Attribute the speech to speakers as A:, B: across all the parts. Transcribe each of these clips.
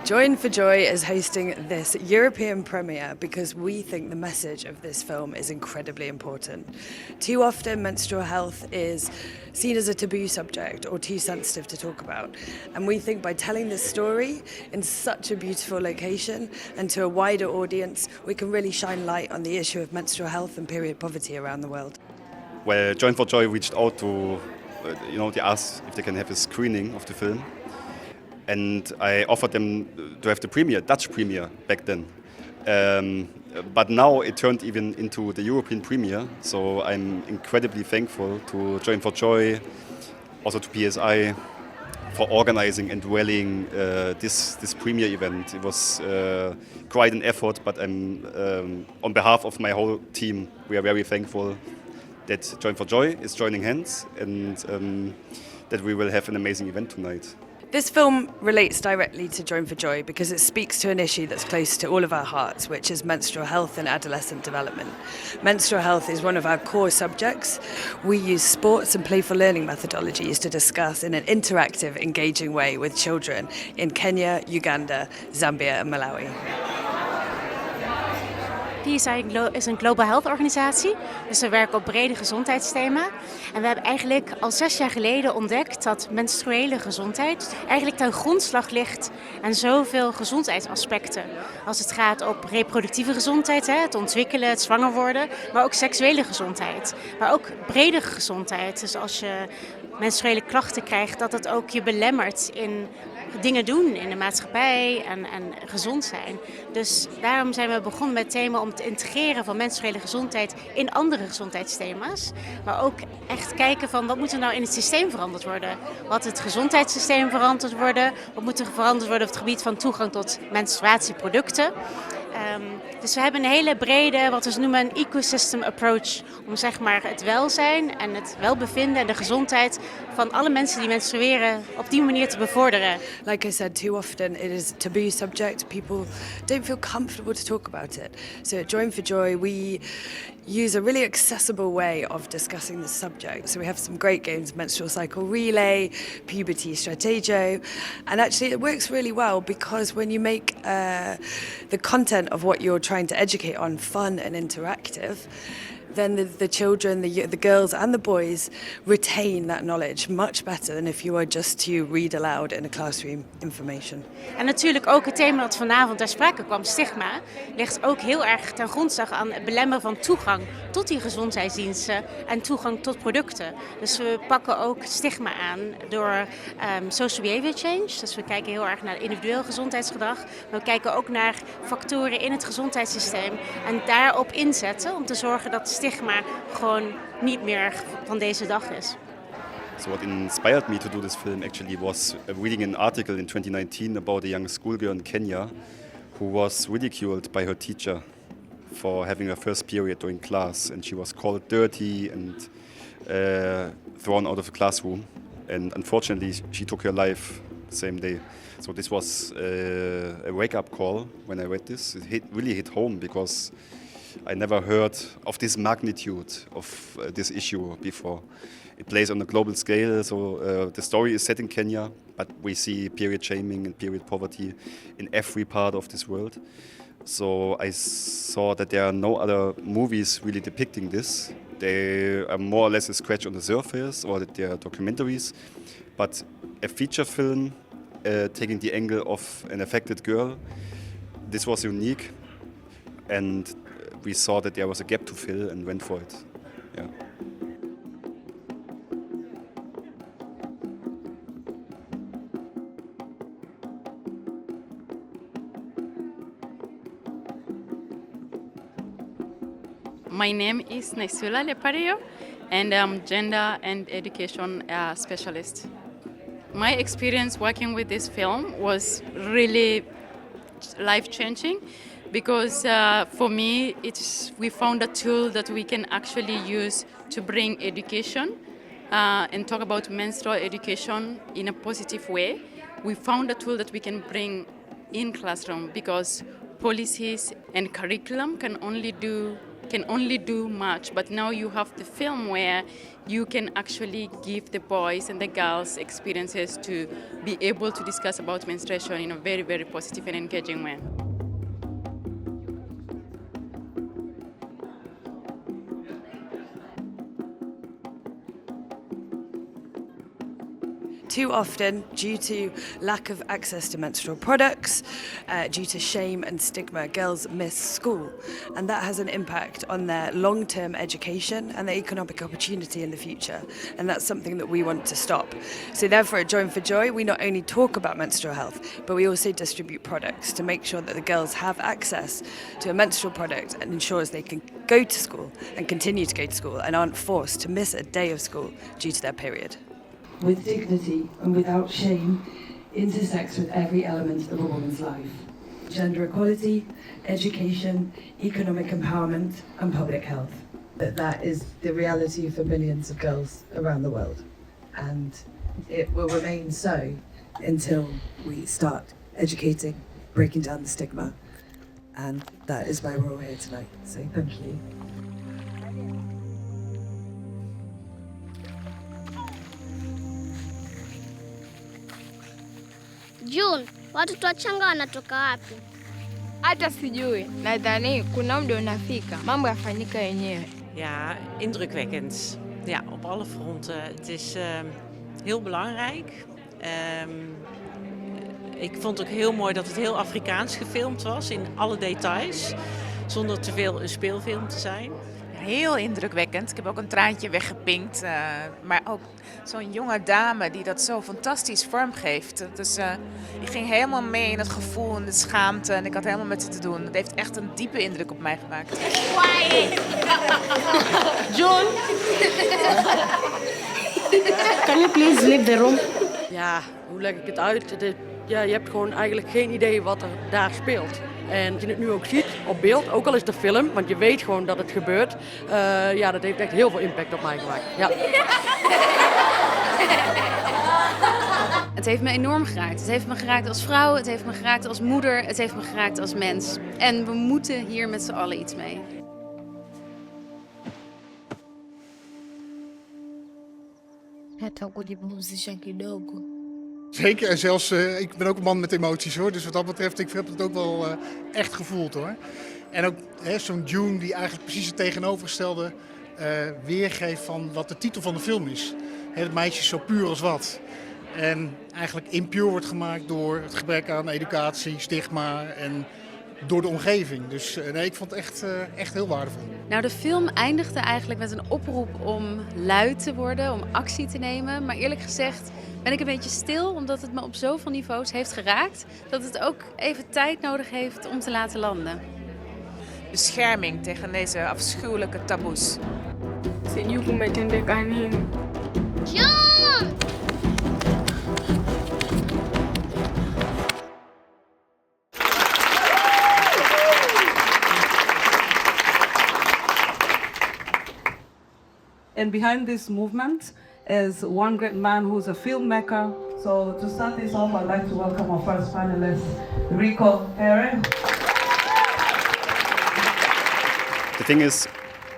A: Join for Joy is hosting this European premiere because we think the message of this film is incredibly important. Too often menstrual health is seen as a taboo subject or too sensitive to talk about. And we think by telling this story in such a beautiful location and to a wider audience, we can really shine light on the issue of menstrual health and period poverty around the world.
B: Well, Join for Joy reached out to, they asked if they can have a screening of the film. And I offered them to have the premiere, Dutch premiere back then. But now it turned even into the European premiere. So I'm incredibly thankful to Join for Joy, also to PSI, for organizing and rallying this premiere event. It was quite an effort, but on behalf of my whole team, we are very thankful that Join for Joy is joining hands and that we will have an amazing event tonight.
A: This film relates directly to Join for Joy because it speaks to an issue that's close to all of our hearts, which is menstrual health and adolescent development. Menstrual health is one of our core subjects. We use sports and playful learning methodologies to discuss in an interactive, engaging way with children in Kenya, Uganda, Zambia and Malawi.
C: PSI is een global health organisatie, dus we werken op brede gezondheidsthema. En we hebben eigenlijk al 6 jaar geleden ontdekt dat menstruele gezondheid eigenlijk ten grondslag ligt aan zoveel gezondheidsaspecten. Als het gaat op reproductieve gezondheid, het ontwikkelen, het zwanger worden, maar ook seksuele gezondheid. Maar ook brede gezondheid, dus als je menstruele klachten krijgt, dat het ook je belemmert in dingen doen in de maatschappij en gezond zijn. Dus daarom zijn we begonnen met het thema om te integreren van menstruele gezondheid in andere gezondheidsthema's. Maar ook echt kijken van wat moet er nou in het systeem veranderd worden. Wat het gezondheidssysteem veranderd worden. Wat moet er veranderd worden op het gebied van toegang tot menstruatieproducten. Dus we hebben een hele brede, wat we noemen een ecosystem approach, om zeg maar het welzijn en het welbevinden en de gezondheid van alle mensen die menstrueren op die manier te bevorderen.
A: Like I said, too often it is a taboo subject. People don't feel comfortable to talk about it. So at Join for Joy, we use a really accessible way of discussing the subject. So we have some great games, menstrual cycle relay, puberty stratego, and actually it works really well because when you make the content of what you're trying to educate on fun and interactive, then the children, the girls and the boys retain that knowledge much better than if you were just to read aloud in a classroom information.
C: En natuurlijk ook het thema dat vanavond ter sprake kwam, stigma, ligt ook heel erg ten grondslag aan het belemmeren van toegang tot die gezondheidsdiensten en toegang tot producten. Dus we pakken ook stigma aan door social behavior change. Dus we kijken heel erg naar individueel gezondheidsgedrag. Maar we kijken ook naar factoren in het gezondheidssysteem en daarop inzetten om te zorgen dat stigma gewoon niet meer van deze dag is.
B: So what inspired me to do this film actually was reading an article in 2019 about a young schoolgirl in Kenya who was ridiculed by her teacher for having her first period during class, and she was called dirty and thrown out of the classroom, and unfortunately she took her life the same day. So this was a wake-up call when I read this. It really hit home because I never heard of this magnitude of this issue before. It plays on a global scale, so the story is set in Kenya, but we see period shaming and period poverty in every part of this world. So I saw that there are no other movies really depicting this. They are more or less a scratch on the surface, or that they are documentaries. But a feature film taking the angle of an affected girl, this was unique, and we saw that there was a gap to fill and went for it. Yeah.
D: My name is Naisula Lepario, and I'm gender and education specialist. My experience working with this film was really life-changing because for me, we found a tool that we can actually use to bring education and talk about menstrual education in a positive way. We found a tool that we can bring in classroom because policies and curriculum can only do can only do much, but now you have the film where you can actually give the boys and the girls experiences to be able to discuss about menstruation in a very, very positive and engaging way.
A: Too often, due to lack of access to menstrual products, due to shame and stigma, girls miss school. And that has an impact on their long-term education and their economic opportunity in the future. And that's something that we want to stop. So therefore, at Join for Joy, we not only talk about menstrual health, but we also distribute products to make sure that the girls have access to a menstrual product and ensures they can go to school and continue to go to school and aren't forced to miss a day of school due to their period.
E: With dignity and without shame, intersects with every element of a woman's life. Gender equality, education, economic empowerment and public health. That is the reality for millions of girls around the world. And it will remain so until we start educating, breaking down the stigma. And that is why we're all here tonight. So thank you.
F: June, watoto wachanga wanatoka wapi?
G: Hata sijui. Nadhani kuna muda unafika, mambo yafanyika yenyewe.
H: Ja, indrukwekkend. Ja, op alle fronten. Het is heel belangrijk. Ik vond ook heel mooi dat het heel Afrikaans gefilmd was, in alle details. Zonder te veel een speelfilm te zijn.
I: Heel indrukwekkend. Ik heb ook een traantje weggepinkt. Maar ook zo'n jonge dame die dat zo fantastisch vormgeeft. Dus ik ging helemaal mee in het gevoel en de schaamte. En ik had helemaal met ze te doen. Het heeft echt een diepe indruk op mij gemaakt.
J: John, can you please leave the room?
K: Ja, hoe leg ik het uit? Je hebt gewoon eigenlijk geen idee wat er daar speelt. En als je het nu ook ziet op beeld, ook al is het een film, want je weet gewoon dat het gebeurt. Ja, dat heeft echt heel veel impact op mij gemaakt. Ja.
L: Het heeft me enorm geraakt. Het heeft me geraakt als vrouw, het heeft me geraakt als moeder, het heeft me geraakt als mens. En we moeten hier met z'n allen iets mee.
F: Hata kujipumzisha kidogo.
M: Zeker, en zelfs ik ben ook een man met emoties hoor, dus wat dat betreft, ik heb het ook wel echt gevoeld hoor. En ook zo'n June die eigenlijk precies het tegenovergestelde weergeeft van wat de titel van de film is. Het meisje is zo puur als wat. En eigenlijk impure wordt gemaakt door het gebrek aan educatie, stigma en door de omgeving. Dus nee, ik vond het echt heel waardevol.
L: Nou, de film eindigde eigenlijk met een oproep om luid te worden, om actie te nemen. Maar eerlijk gezegd ben ik een beetje stil, omdat het me op zoveel niveaus heeft geraakt, dat het ook even tijd nodig heeft om te laten landen.
I: Bescherming tegen deze afschuwelijke taboes.
G: Sijui kumetendeka nini.
F: John!
N: And behind this movement is one great man who's a filmmaker. So to start this off, I'd like to welcome our first panelist, Rico Herre.
B: The thing is,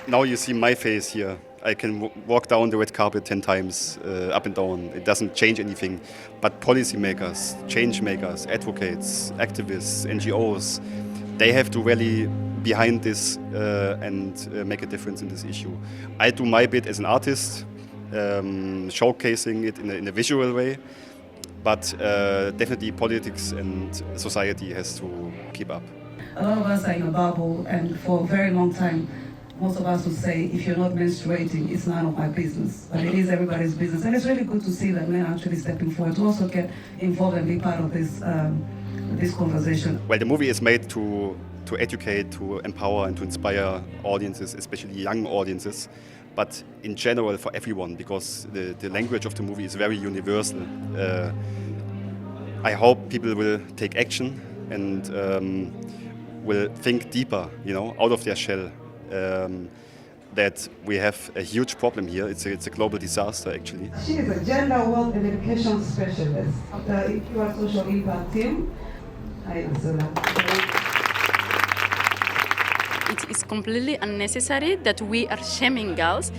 B: now you see my face here. I can walk down the red carpet 10 times, up and down. It doesn't change anything. But policymakers, change makers, advocates, activists, NGOs, they have to rally behind this and make a difference in this issue. I do my bit as an artist, showcasing it in a visual way, but definitely politics and society has to keep up.
E: A lot of us are in a bubble, and for a very long time, most of us would say, if you're not menstruating, it's none of my business. But it is everybody's business. And it's really good to see that men are actually stepping forward to also get involved and be part of this conversation.
B: Well, the movie is made to educate, to empower and to inspire audiences, especially young audiences, but in general for everyone, because the language of the movie is very universal. I hope people will take action and will think deeper, out of their shell. That we have a huge problem here. It's a global disaster, actually.
E: She is a gender, wealth and education specialist of the IMPURE social impact team. Hi, Ursula.
D: it is completely unnecessary that we are shaming girls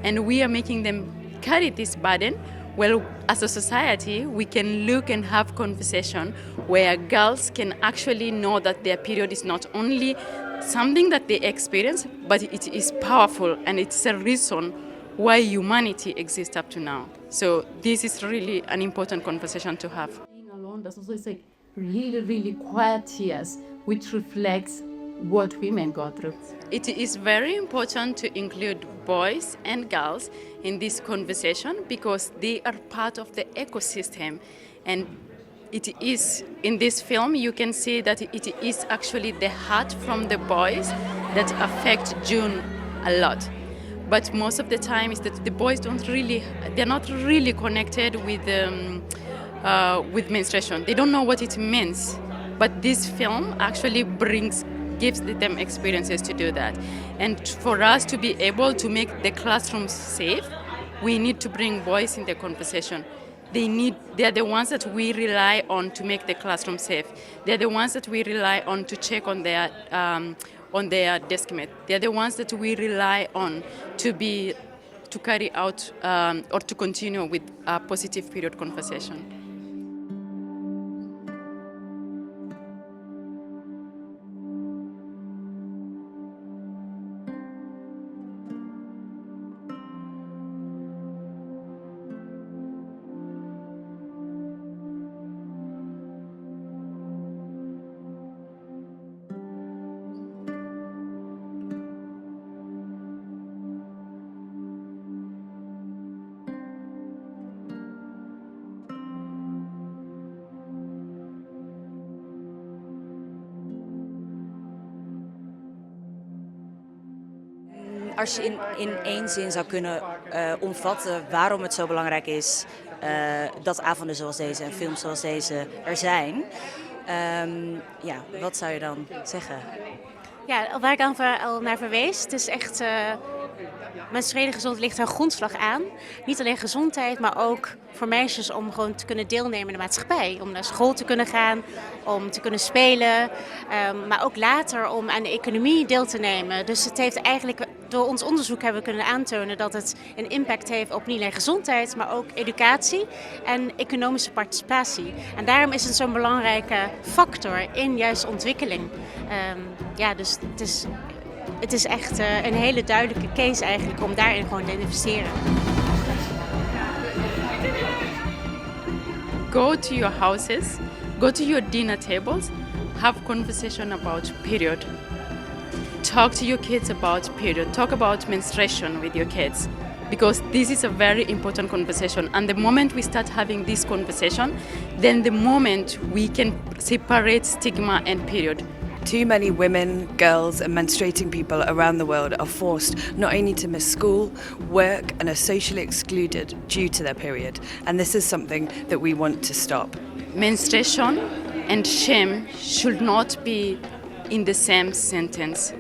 D: and we are making them carry this burden. Well, as a society, we can look and have conversation where girls can actually know that their period is not only something that they experience, but it is powerful and it's a reason why humanity exists up to now. So this is really an important conversation to have.
J: Being alone, there's also like really quiet tears, which reflects what women go through.
D: It is very important to include boys and girls in this conversation because they are part of the ecosystem. And it is, in this film, you can see that it is actually the heart from the boys that affect June a lot. But most of the time is that the boys they're not really connected with menstruation. They don't know what it means. But this film actually gives them experiences to do that. And for us to be able to make the classrooms safe, we need to bring boys in the conversation. They are the ones that we rely on to make the classroom safe. They're the ones that we rely on to check on their deskmate. They're the ones that we rely on to carry out or to continue with a positive period conversation.
O: Als je in één zin zou kunnen omvatten waarom het zo belangrijk is dat avonden zoals deze en films zoals deze er zijn, wat zou je dan zeggen?
C: Ja, waar ik al naar verwees, het is echt menstruele gezondheid ligt aan grondslag aan. Niet alleen gezondheid, maar ook voor meisjes om gewoon te kunnen deelnemen in de maatschappij. Om naar school te kunnen gaan, om te kunnen spelen, maar ook later om aan de economie deel te nemen. Dus het heeft eigenlijk, door ons onderzoek hebben we kunnen aantonen dat het een impact heeft op niet alleen gezondheid, maar ook educatie en economische participatie. En daarom is het zo'n belangrijke factor in juist ontwikkeling. Dus het is echt een hele duidelijke case eigenlijk om daarin gewoon te investeren.
D: Go to your houses, go to your dinner tables, have conversation about period. Talk to your kids about period. Talk about menstruation with your kids. Because this is a very important conversation. And the moment we start having this conversation, then the moment we can separate stigma and period.
A: Too many women, girls and menstruating people around the world are forced not only to miss school, work and are socially excluded due to their period. And this is something that we want to stop.
D: Menstruation and shame should not be in the same sentence.